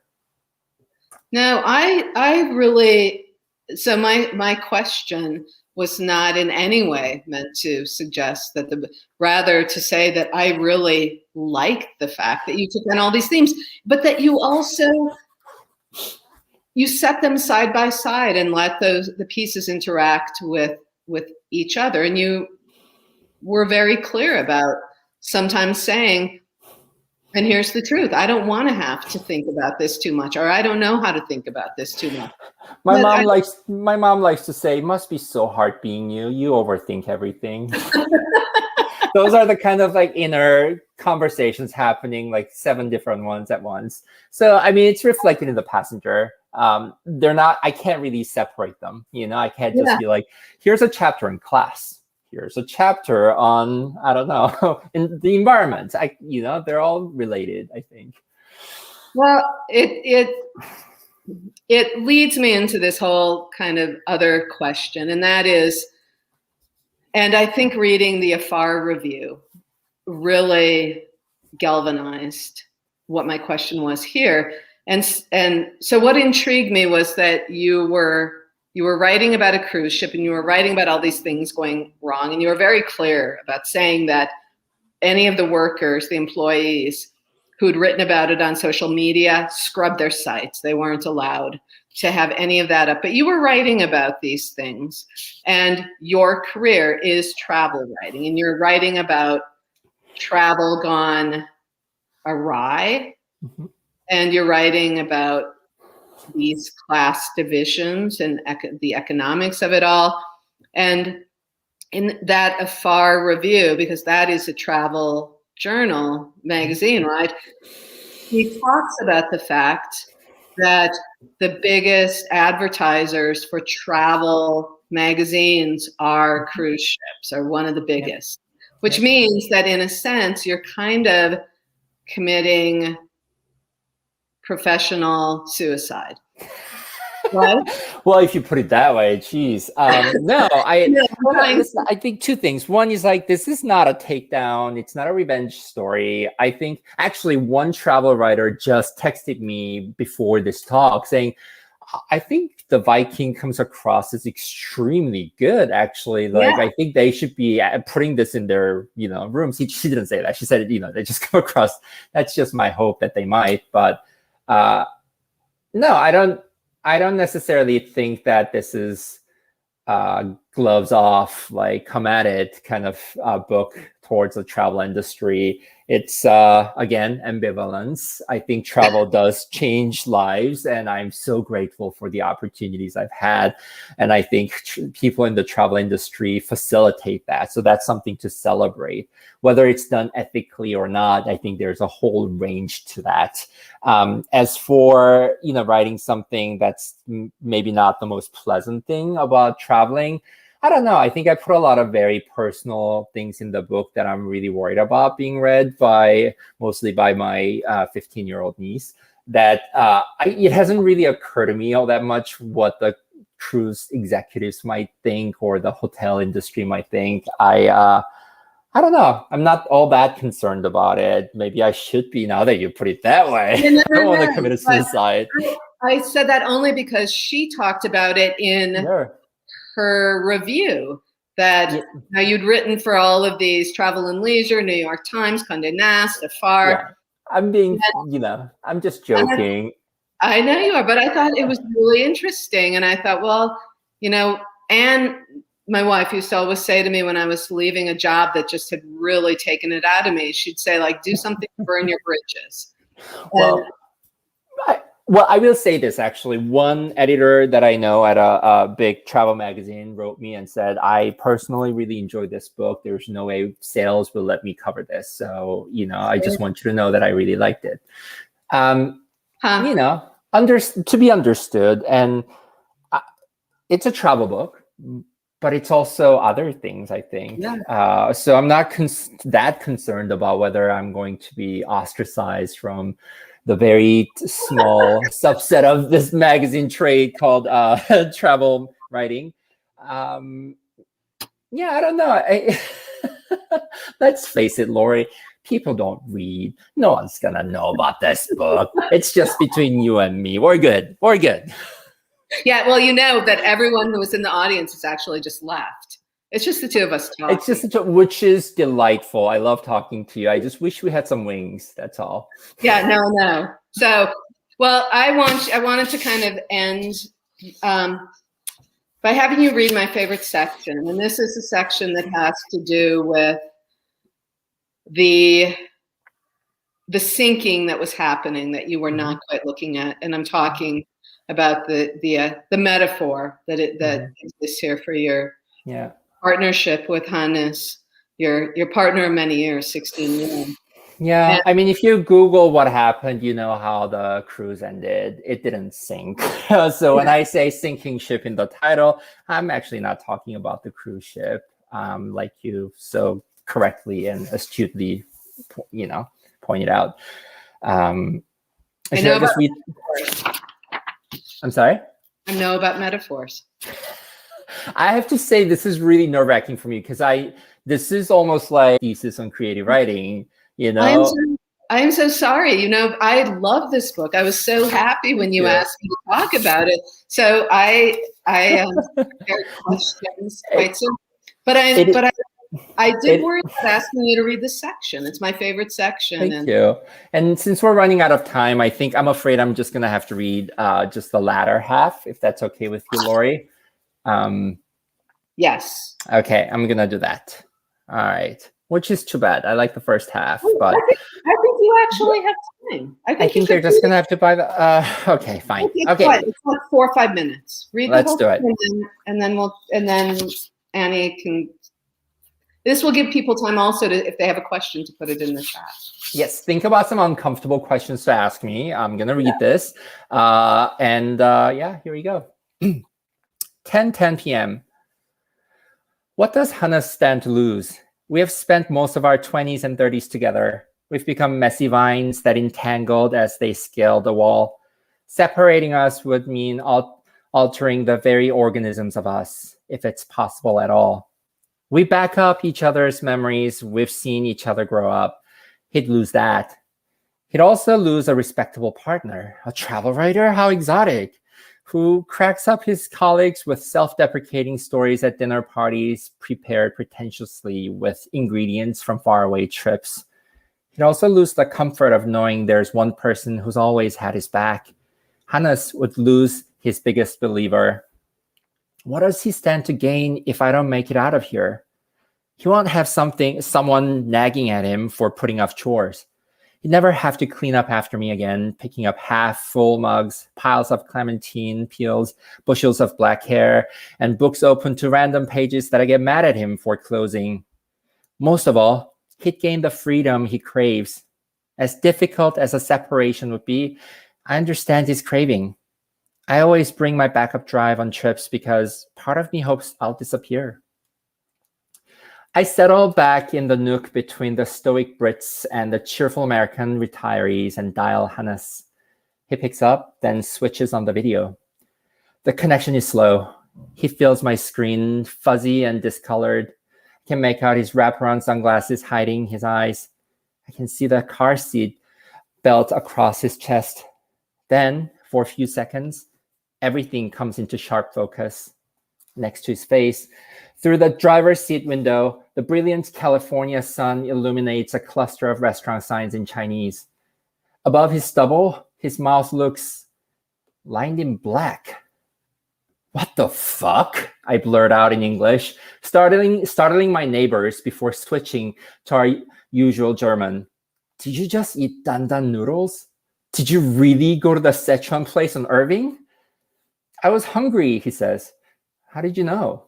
No, I really, so my question was not in any way meant to suggest that rather to say that I really like the fact that you took on all these themes, but that you also, you set them side by side and let the pieces interact with each other. And you were very clear about sometimes saying, and here's the truth, I don't want to have to think about this too much, or I don't know how to think about this too much. My mom likes to say, it must be so hard being you. You overthink everything. Those are the kind of like inner conversations happening, like 7 different ones at once. So, I mean, it's reflected in The Passenger. They're not, I can't really separate them. I can't just be like, here's a chapter in class. Here's a chapter on, I don't know, in the environment. They're all related, I think. Well, it leads me into this whole kind of other question, and that is, and I think reading the Afar review really galvanized what my question was here. And so what intrigued me was that you were writing about a cruise ship, and you were writing about all these things going wrong, and you were very clear about saying that any of the workers, the employees who'd written about it on social media, scrubbed their sites. They weren't allowed to have any of that up. But you were writing about these things, and your career is travel writing, and you're writing about travel gone awry, and you're writing about these class divisions and the economics of it all. And in that Afar review, because that is a travel journal magazine, right? He talks about the fact that the biggest advertisers for travel magazines are cruise ships, or one of the biggest, which means that in a sense, you're kind of committing professional suicide. Right? Well, if you put it that way, geez. No, I think 2 things. One is like, this is not a takedown. It's not a revenge story. I think actually one travel writer just texted me before this talk saying, I think the Viking comes across as extremely good, actually. Like, I think they should be putting this in their, rooms. She didn't say that. She said, they just come across. That's just my hope that they might. But no, I don't necessarily think that this is gloves off, like come at it kind of book towards the travel industry. It's, again, ambivalence. I think travel does change lives, and I'm so grateful for the opportunities I've had. And I think people in the travel industry facilitate that. So that's something to celebrate. Whether it's done ethically or not, I think there's a whole range to that. As for, writing something that's maybe not the most pleasant thing about traveling, I don't know. I think I put a lot of very personal things in the book that I'm really worried about being read mostly by my 15-year-old niece. That it hasn't really occurred to me all that much what the cruise executives might think or the hotel industry might think. I don't know. I'm not all that concerned about it. Maybe I should be now that you put it that way. I don't want to commit a suicide. I said that only because she talked about it in her review, that now you'd written for all of these Travel and Leisure, New York Times, Condé Nast, Afar. Yeah. I'm being, I'm just joking. I know you are, but I thought it was really interesting. And I thought, well, and my wife used to always say to me when I was leaving a job that just had really taken it out of me, she'd say, like, do something to burn your bridges. Well, I will say this, actually. One editor that I know at a big travel magazine wrote me and said, I personally really enjoyed this book. There's no way sales will let me cover this. So, I just want you to know that I really liked it. To be understood. And it's a travel book. but it's also other things, I think. Yeah. So I'm not that concerned about whether I'm going to be ostracized from the very small subset of this magazine trade called travel writing. Yeah, I don't know. Let's face it, Lori. People don't read. No one's gonna know about this book. It's just between you and me. We're good. We're good. Yeah, well, you know that everyone who was in the audience has actually just left. It's just the two of us talking. It's just which is delightful. I love talking to you. I just wish we had some wings. That's all. Yeah, no. So, well, I wanted to kind of end by having you read my favorite section, and this is a section that has to do with the sinking that was happening that you were not quite looking at, and I'm talking about the metaphor that exists here for your partnership with Hannes, your partner of many years, 16 years. Yeah, and, I mean, if you Google what happened, you know how the cruise ended. It didn't sink. So when I say sinking ship in the title, I'm actually not talking about the cruise ship, like you so correctly and astutely, pointed out. I know about metaphors. I'm sorry? I know about metaphors. I have to say this is really nerve-wracking for me because this is almost like thesis on creative writing. I am so sorry. I love this book. I was so happy when you asked me to talk about it. So I prepared questions quite soon. But I did worry about asking you to read this section. It's my favorite section. Thank you. And since we're running out of time, I'm afraid I'm just gonna have to read just the latter half, if that's okay with you, Lori. Yes. Okay, I'm gonna do that. All right. Which is too bad. I like the first half, but I think you actually have time. I think they're just gonna have to buy the. Okay, fine. Okay, it's like 4 or 5 minutes. Read. Let's do it, and then Annie can. This will give people time also to, if they have a question, to put it in the chat. Yes, think about some uncomfortable questions to ask me. I'm gonna read this, here we go. 10:10 p.m. What does Hannes stand to lose? We have spent most of our 20s and 30s together. We've become messy vines that entangled as they scaled the wall. Separating us would mean altering the very organisms of us, if it's possible at all. We back up each other's memories. We've seen each other grow up. He'd lose that. He'd also lose a respectable partner, a travel writer, how exotic, who cracks up his colleagues with self-deprecating stories at dinner parties prepared pretentiously with ingredients from faraway trips. He'd also lose the comfort of knowing there's one person who's always had his back. Hannes would lose his biggest believer. What does he stand to gain if I don't make it out of here? He won't have someone nagging at him for putting off chores. He'd never have to clean up after me again, picking up half-full mugs, piles of clementine peels, bushels of black hair, and books open to random pages that I get mad at him for closing. Most of all, he'd gain the freedom he craves. As difficult as a separation would be, I understand his craving. I always bring my backup drive on trips because part of me hopes I'll disappear. I settle back in the nook between the stoic Brits and the cheerful American retirees and dial Hannes. He picks up, then switches on the video. The connection is slow. He feels my screen fuzzy and discolored. I can make out his wraparound sunglasses hiding his eyes. I can see the car seat belt across his chest. Then, for a few seconds, everything comes into sharp focus. Next to his face, through the driver's seat window, the brilliant California sun illuminates a cluster of restaurant signs in Chinese. Above his stubble, his mouth looks lined in black. What the fuck? I blurt out in English, startling my neighbors before switching to our usual German. Did you just eat dandan noodles? Did you really go to the Sichuan place on Irving? I was hungry, he says. How did you know?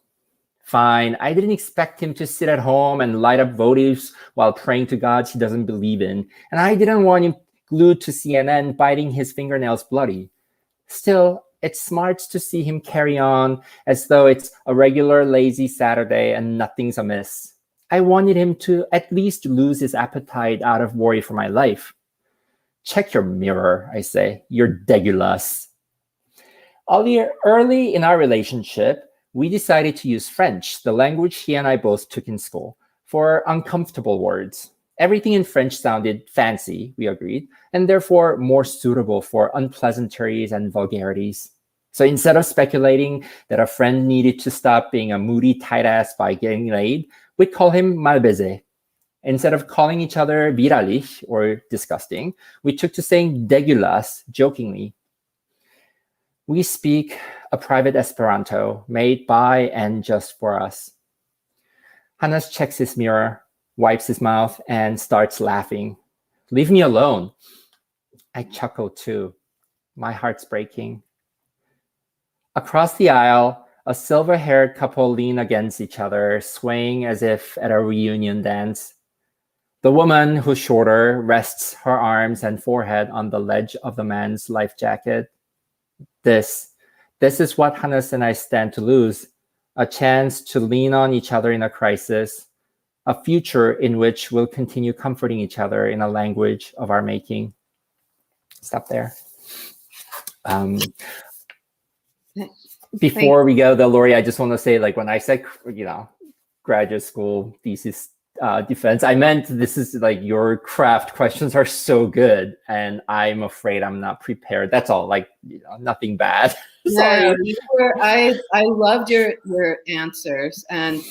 Fine, I didn't expect him to sit at home and light up votives while praying to gods he doesn't believe in. And I didn't want him glued to CNN, biting his fingernails bloody. Still, It smarts to see him carry on as though it's a regular lazy Saturday and nothing's amiss. I wanted him to at least lose his appetite out of worry for my life. Check your mirror, I say. You're degulous. Early in our relationship, we decided to use French, the language he and I both took in school, for uncomfortable words. Everything in French sounded fancy, we agreed, and therefore more suitable for unpleasantries and vulgarities. So instead of speculating that a friend needed to stop being a moody tight ass by getting laid, we'd call him malbaisé. Instead of calling each other widerlich or disgusting, we took to saying degulasse jokingly. We speak a private Esperanto made by and just for us. Hannes checks his mirror, wipes his mouth, and starts laughing. Leave me alone. I chuckle too. My heart's breaking. Across the aisle, a silver-haired couple lean against each other, swaying as if at a reunion dance. The woman, who's shorter, rests her arms and forehead on the ledge of the man's life jacket. This is what Hannes and I stand to lose, a chance to lean on each other in a crisis, a future in which we'll continue comforting each other in a language of our making. Stop there. Before we go, though, Lori, I just want to say, like, when I said, graduate school thesis defense, I meant this is like your craft questions are so good, and I'm afraid I'm not prepared. That's all. Like, nothing bad. Sorry. No, I loved your answers, and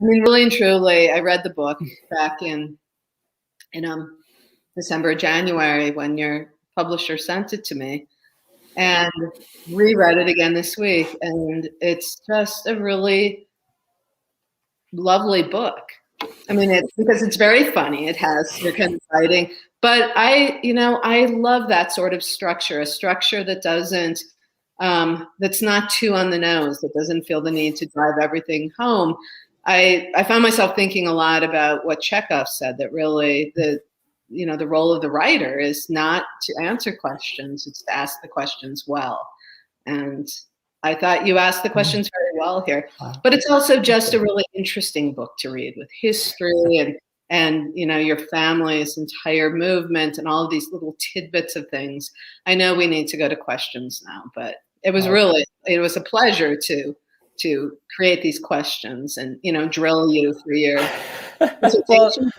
I mean, really and truly, I read the book back in December, January, when your publisher sent it to me, and reread it again this week, and it's just a really lovely book. I mean, it's because it's very funny. It has your kind of writing, but I love that sort of structure, a structure that doesn't, that's not too on the nose, that doesn't feel the need to drive everything home. I found myself thinking a lot about what Chekhov said, that really the role of the writer is not to answer questions, it's to ask the questions well. And I thought you asked the questions very well here, but it's also just a really interesting book to read, with history and your family's entire movement and all of these little tidbits of things. I know we need to go to questions now, but it was a pleasure to create these questions and drill you through your presentation.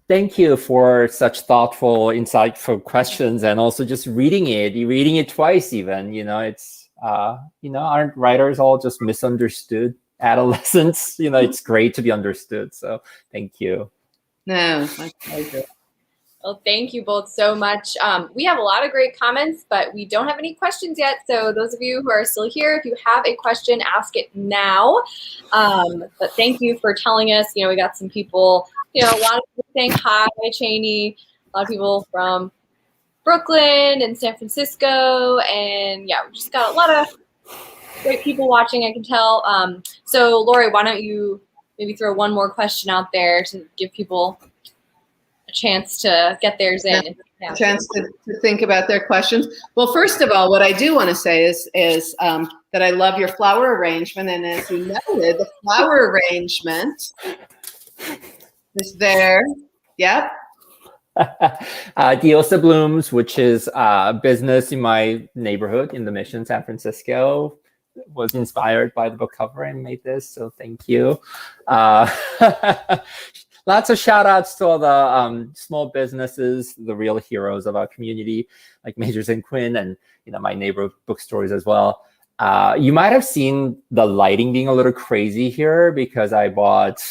Thank you for such thoughtful, insightful questions, and also just reading it twice even. It's aren't writers all just misunderstood adolescents? It's great to be understood. So thank you. No, my pleasure. Well, thank you both so much. We have a lot of great comments, but we don't have any questions yet. So those of you who are still here, if you have a question, ask it now. But thank you for telling us. We got some people, a lot of people saying hi, Chaney, a lot of people from Brooklyn and San Francisco. And yeah, we just got a lot of great people watching, I can tell. So Lori, why don't you maybe throw one more question out there to give people a chance to get theirs in. A chance to think about their questions. Well, first of all, what I do want to say is that I love your flower arrangement. And as you noted, the flower arrangement is there. Yep. Diosa Blooms, which is a business in my neighborhood in the Mission, San Francisco, was inspired by the book cover and made this. So thank you. Lots of shout outs to all the small businesses, the real heroes of our community, like Majors and Quinn, and my neighborhood bookstores as well. You might have seen the lighting being a little crazy here because I bought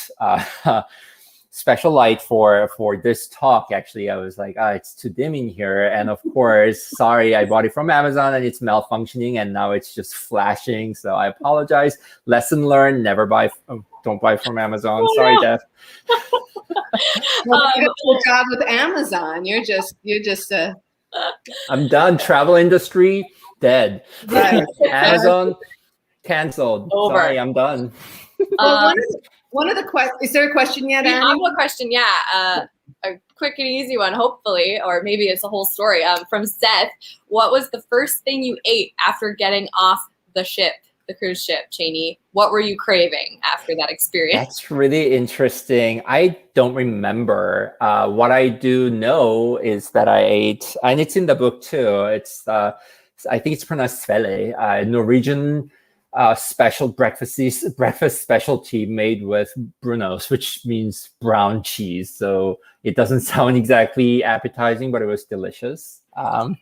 special light for this talk. Actually, I was like, it's too dim in here, and of course, sorry, I bought it from Amazon and it's malfunctioning, and now it's just flashing. So I apologize. Lesson learned: don't buy from Amazon. Sorry, Jeff. Well, you got a job with Amazon. You're just. I'm done. Travel industry dead. Right. Amazon canceled. Over. Sorry, I'm done. Well, one of the questions. Is there a question yet, Annie? I have a question. Yeah. a quick and easy one, hopefully, or maybe it's a whole story. From Seth, what was the first thing you ate after getting off the ship, the cruise ship, Chaney? What were you craving after that experience? That's really interesting. I don't remember. What I do know is that I ate, and it's in the book too. It's I think it's pronounced svele, Norwegian special breakfast specialty made with brunost, which means brown cheese. So it doesn't sound exactly appetizing, but it was delicious. Yeah.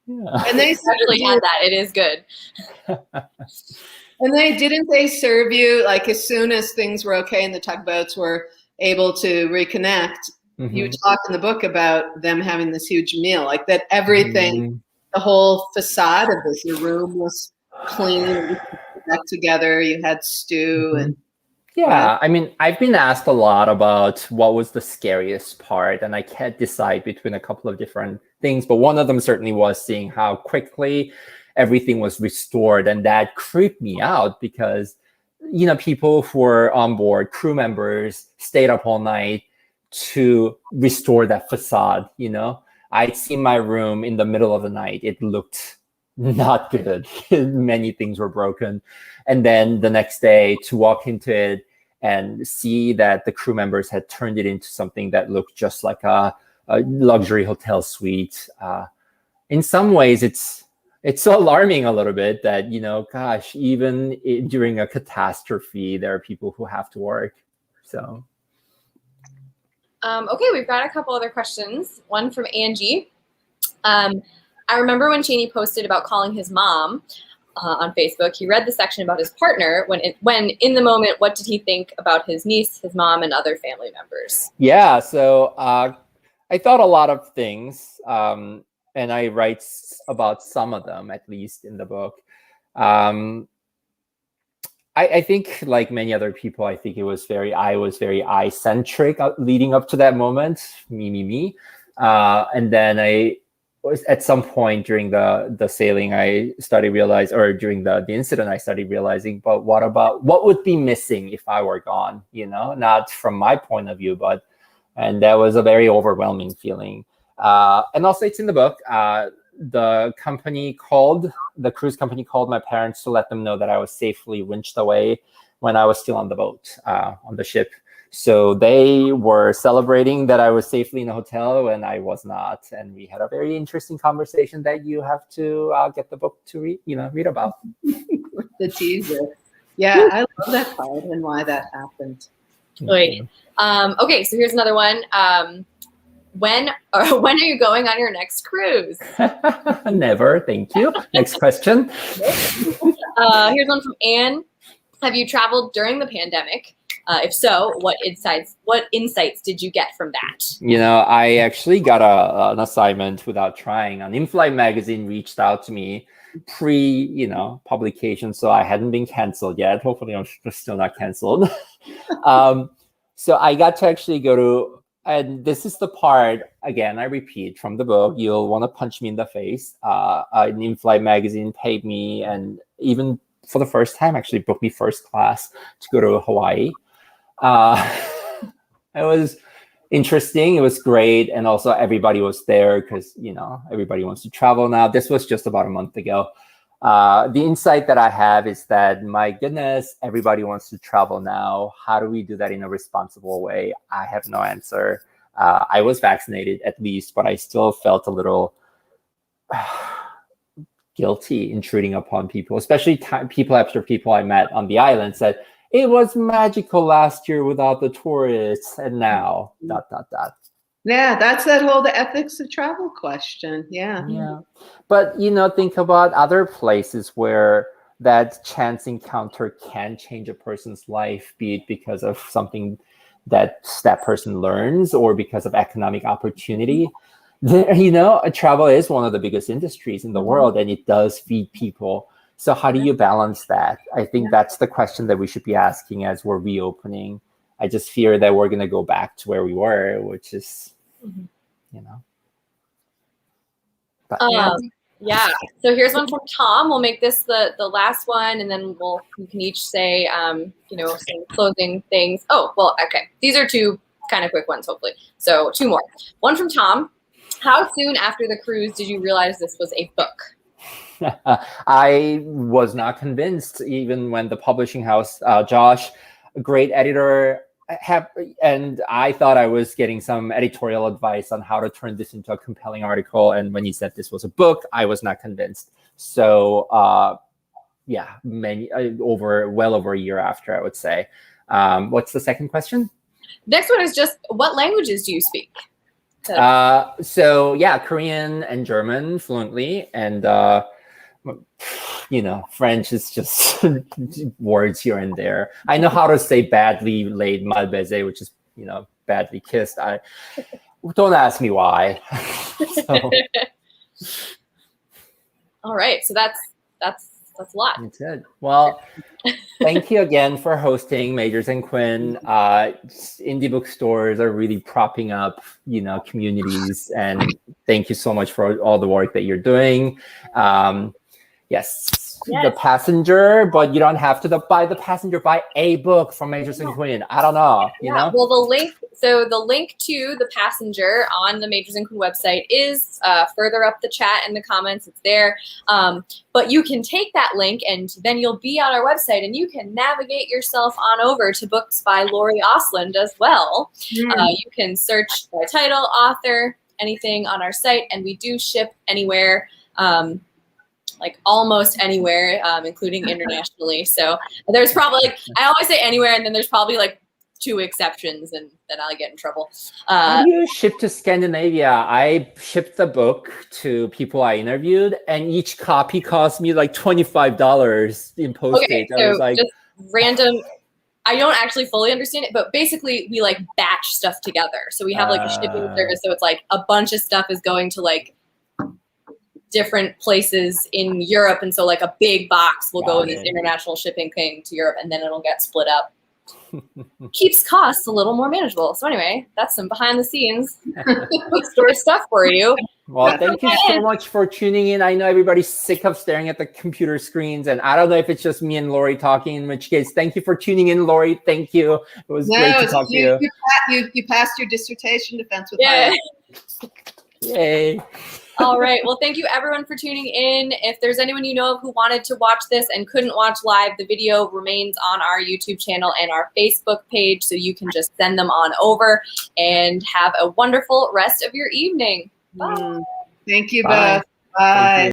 And they Actually had that. It is good. And didn't they serve you, like, as soon as things were okay and the tugboats were able to reconnect, you talk in the book about them having this huge meal, like that everything, the whole facade of this, your room was clean, you put back together, you had stew and yeah, I mean, I've been asked a lot about what was the scariest part, and I can't decide between a couple of different things, but one of them certainly was seeing how quickly everything was restored, and that creeped me out because, you know, people who were on board, crew members, stayed up all night to restore that facade, you know? I'd seen my room in the middle of the night. It looked not good. Many things were broken. And then the next day to walk into it and see that the crew members had turned it into something that looked just like a luxury hotel suite. In some ways, it's alarming a little bit that, you know, gosh, even during a catastrophe, there are people who have to work. So. Okay, we've got a couple other questions. One from Angie. I remember when Chaney posted about calling his mom on Facebook, he read the section about his partner. When in the moment, what did he think about his niece, his mom, and other family members? Yeah, so I thought a lot of things, and I write about some of them, at least in the book. I think, like many other people, I think I was very I-centric leading up to that moment, me. And then I was at some point during the sailing, I started realizing, or during the incident, I started realizing, but what would be missing if I were gone? You know, not from my point of view, and that was a very overwhelming feeling. And also, it's in the book. The cruise company called my parents to let them know that I was safely winched away when I was still on the boat, on the ship. So they were celebrating that I was safely in a hotel when I was not. And we had a very interesting conversation that you have to get the book to read about. The teaser. Yeah, I love that part and why that happened. Great. Okay, so here's another one. When are you going on your next cruise? Never, thank you. Next question. Here's one from Anne. Have you traveled during the pandemic? If so, what insights did you get from that? You know, I actually got an assignment without trying. An in-flight magazine reached out to me publication, so I hadn't been canceled yet. Hopefully, I'm still not canceled. So I got to actually go to, and this is the part, again, I repeat from the book, you'll want to punch me in the face. An in-flight magazine paid me, and even for the first time, actually booked me first class to go to Hawaii. It was interesting. It was great. And also everybody was there because, everybody wants to travel now. This was just about a month ago. The insight that I have is that, my goodness, everybody wants to travel now. How do we do that in a responsible way? I have no answer. I was vaccinated at least, but I still felt a little guilty intruding upon people, especially people after people I met on the island said, it was magical last year without the tourists, and now ... Yeah, that's that whole the ethics of travel question. Yeah. But think about other places where that chance encounter can change a person's life, be it because of something that person learns or because of economic opportunity. Travel is one of the biggest industries in the world, and it does feed people. So how do you balance that? I think that's the question that we should be asking as we're reopening. I just fear that we're going to go back to where we were, which is, But, yeah. So here's one from Tom. We'll make this the last one, and then you can each say, some closing things. Oh, well, okay. These are two kind of quick ones, hopefully. So 2 more. One from Tom. How soon after the cruise did you realize this was a book? I was not convinced, even when the publishing house, Josh, a great editor, and I thought I was getting some editorial advice on how to turn this into a compelling article. And when he said this was a book, I was not convinced. So yeah, well over a year after, I would say. What's the second question? Next one is just, what languages do you speak? So yeah, Korean and German fluently, and French is just words here and there. I know how to say badly laid mal baisé, which is badly kissed. I don't ask me why. So. All right, so that's a lot. That's it. Well, thank you again for hosting Majors and Quinn. Indie bookstores are really propping up, communities, and thank you so much for all the work that you're doing. Yes, The Passenger, but you don't have to buy The Passenger. Buy a book from Majors and Quinn. I don't know. You know? Well, the link to The Passenger on the Majors and Quinn website is further up the chat in the comments. It's there. But you can take that link and then you'll be on our website and you can navigate yourself on over to books by Lori Ostlund as well. You can search by title, author, anything on our site, and we do ship anywhere. Like almost anywhere, including internationally. So there's probably, I always say anywhere, and then there's probably like 2 exceptions, and then I'll get in trouble. How do you ship to Scandinavia? I shipped the book to people I interviewed, and each copy cost me like $25 in postage. Okay, so I was like, just random. I don't actually fully understand it, but basically we like batch stuff together. So we have like a shipping service. So it's like a bunch of stuff is going to like different places in Europe, and so like a big box will go in this international shipping thing to Europe, and then it'll get split up. Keeps costs a little more manageable. So anyway, that's some behind the scenes bookstore stuff for you. Well, thank you so much for tuning in. I know everybody's sick of staring at the computer screens, and I don't know if it's just me and Lori talking, in which case, thank you for tuning in, Lori. Thank you. It was great to talk to you. You passed your dissertation defense with Yay. All right. Well, thank you everyone for tuning in. If there's anyone you know of who wanted to watch this and couldn't watch live, the video remains on our YouTube channel and our Facebook page, so you can just send them on over and have a wonderful rest of your evening. Bye. Thank you, Bye. Beth. Bye.